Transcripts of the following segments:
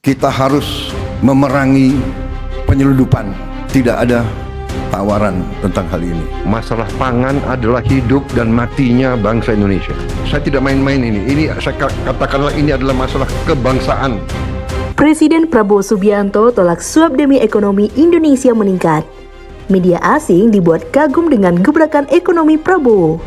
Kita harus memerangi penyeludupan. Tidak ada tawaran tentang hal ini. Masalah pangan adalah hidup dan matinya bangsa Indonesia. Saya tidak main-main ini. Ini saya katakanlah ini adalah masalah kebangsaan. Presiden Prabowo Subianto tolak suap demi ekonomi Indonesia meningkat. Media asing dibuat kagum dengan gebrakan ekonomi Prabowo.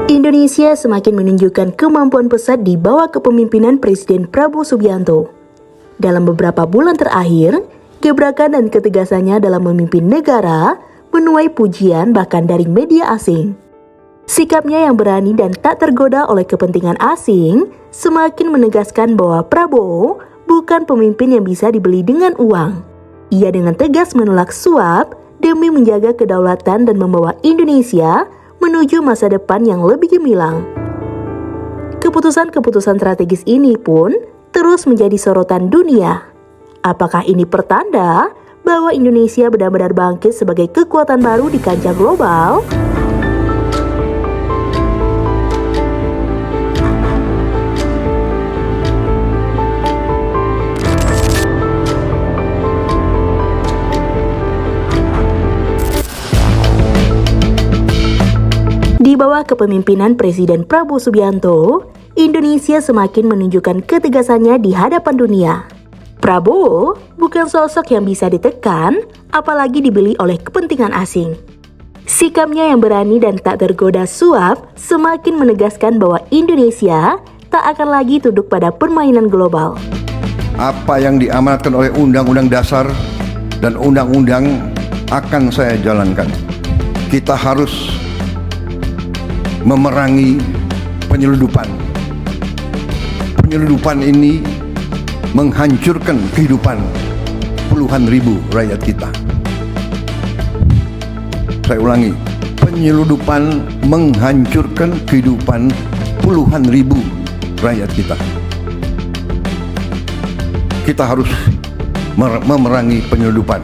Indonesia semakin menunjukkan kemampuan pesat di bawah kepemimpinan Presiden Prabowo Subianto. Dalam beberapa bulan terakhir, gebrakan dan ketegasannya dalam memimpin negara menuai pujian bahkan dari media asing. Sikapnya yang berani dan tak tergoda oleh kepentingan asing semakin menegaskan bahwa Prabowo bukan pemimpin yang bisa dibeli dengan uang. Ia dengan tegas menolak suap demi menjaga kedaulatan dan membawa Indonesia menuju masa depan yang lebih gemilang. Keputusan-keputusan strategis ini pun terus menjadi sorotan dunia. Apakah ini pertanda bahwa Indonesia benar-benar bangkit sebagai kekuatan baru di kancah global? Di bawah kepemimpinan Presiden Prabowo Subianto, Indonesia semakin menunjukkan ketegasannya di hadapan dunia. Prabowo bukan sosok yang bisa ditekan, apalagi dibeli oleh kepentingan asing. Sikapnya yang berani dan tak tergoda suap semakin menegaskan bahwa Indonesia tak akan lagi tunduk pada permainan global. Apa yang diamanatkan oleh Undang-Undang Dasar dan Undang-Undang akan saya jalankan. Kita harus memerangi penyeludupan. Penyeludupan ini menghancurkan kehidupan puluhan ribu rakyat kita. Saya ulangi, penyeludupan menghancurkan kehidupan puluhan ribu rakyat kita. Kita harus memerangi penyeludupan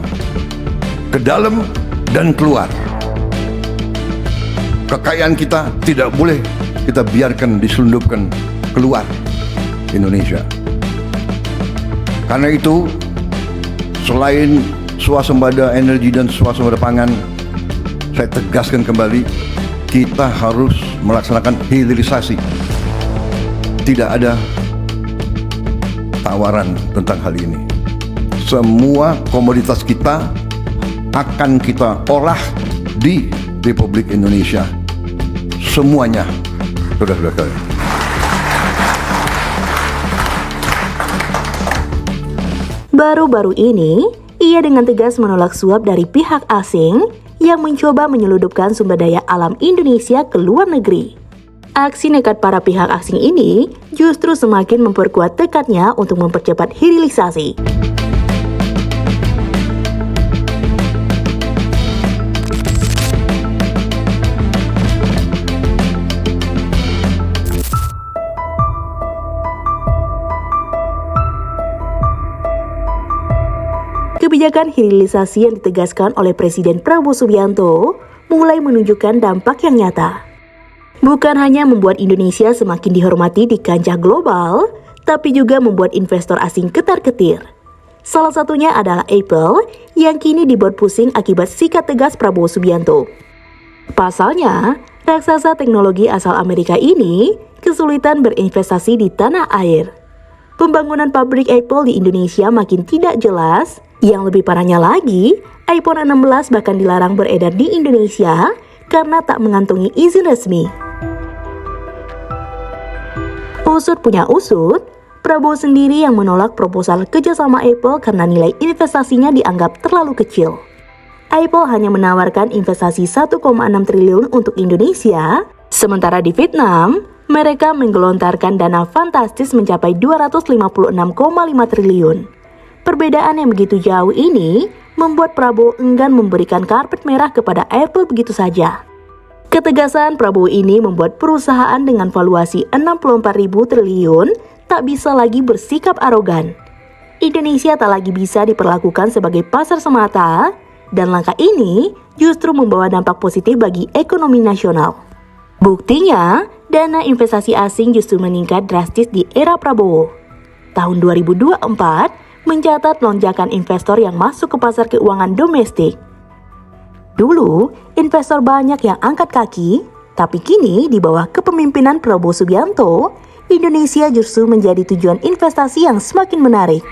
ke dalam dan keluar. Kekayaan kita tidak boleh kita biarkan diselundupkan keluar Indonesia. Karena itu, selain swasembada energi dan swasembada pangan, saya tegaskan kembali, kita harus melaksanakan hilirisasi. Tidak ada tawaran tentang hal ini. Semua komoditas kita akan kita olah di Republik Indonesia. Semuanya, saudara-saudara. Baru-baru ini, ia dengan tegas menolak suap dari pihak asing yang mencoba menyeludupkan sumber daya alam Indonesia ke luar negeri. Aksi nekat para pihak asing ini justru semakin memperkuat tekadnya untuk mempercepat hilirisasi. Kebijakan hilirisasi yang ditegaskan oleh Presiden Prabowo Subianto mulai menunjukkan dampak yang nyata. Bukan hanya membuat Indonesia semakin dihormati di kancah global, tapi juga membuat investor asing ketar-ketir. Salah satunya adalah Apple yang kini dibuat pusing akibat sikap tegas Prabowo Subianto. Pasalnya, raksasa teknologi asal Amerika ini kesulitan berinvestasi di tanah air. Pembangunan pabrik Apple di Indonesia makin tidak jelas. Yang lebih parahnya lagi, iPhone 16 bahkan dilarang beredar di Indonesia karena tak mengantongi izin resmi. Usut punya usut, Prabowo sendiri yang menolak proposal kerjasama Apple karena nilai investasinya dianggap terlalu kecil. Apple hanya menawarkan investasi 1,6 triliun untuk Indonesia, sementara di Vietnam, mereka menggelontarkan dana fantastis mencapai 256,5 triliun. Perbedaan yang begitu jauh ini membuat Prabowo enggan memberikan karpet merah kepada Apple begitu saja. Ketegasan Prabowo ini membuat perusahaan dengan valuasi 64.000 triliun tak bisa lagi bersikap arogan. Indonesia tak lagi bisa diperlakukan sebagai pasar semata, Dan langkah ini justru membawa dampak positif bagi ekonomi nasional. Buktinya, dana investasi asing justru meningkat drastis di era Prabowo. Tahun 2024 mencatat lonjakan investor yang masuk ke pasar keuangan domestik. Dulu, investor banyak yang angkat kaki, tapi kini di bawah kepemimpinan Prabowo Subianto, Indonesia justru menjadi tujuan investasi yang semakin menarik.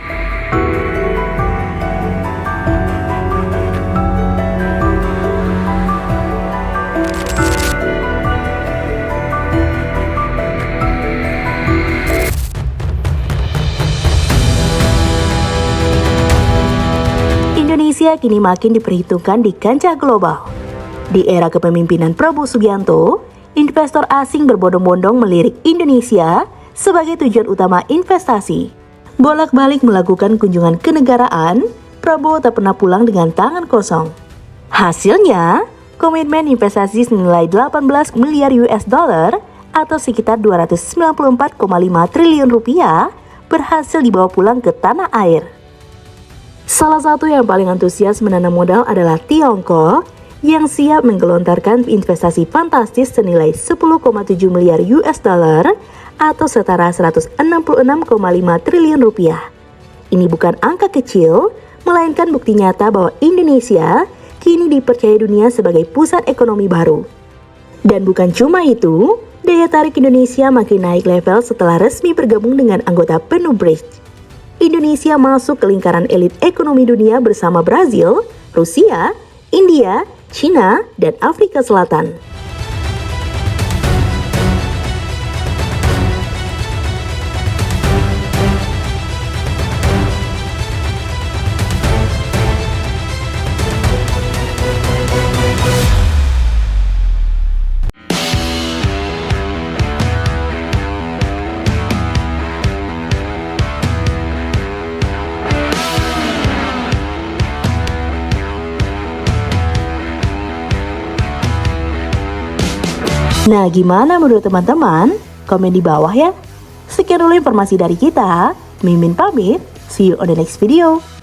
Indonesia kini makin diperhitungkan di kancah global. Di era kepemimpinan Prabowo Subianto, investor asing berbondong-bondong melirik Indonesia sebagai tujuan utama investasi. Bolak-balik melakukan kunjungan kenegaraan, Prabowo tak pernah pulang dengan tangan kosong. Hasilnya, komitmen investasi senilai 18 miliar US dollar atau sekitar 294,5 triliun rupiah berhasil dibawa pulang ke tanah air. Salah satu yang paling antusias menanam modal adalah Tiongkok yang siap menggelontarkan investasi fantastis senilai 10,7 miliar US dollar atau setara 166,5 triliun rupiah. Ini bukan angka kecil, melainkan bukti nyata bahwa Indonesia kini dipercaya dunia sebagai pusat ekonomi baru. Dan bukan cuma itu, daya tarik Indonesia makin naik level setelah resmi bergabung dengan anggota penuh BRICS. Indonesia masuk ke lingkaran elit ekonomi dunia bersama Brazil, Rusia, India, China, dan Afrika Selatan. Nah, gimana menurut teman-teman? Komen di bawah ya. Sekian dulu informasi dari kita. Mimin pamit. See you on the next video.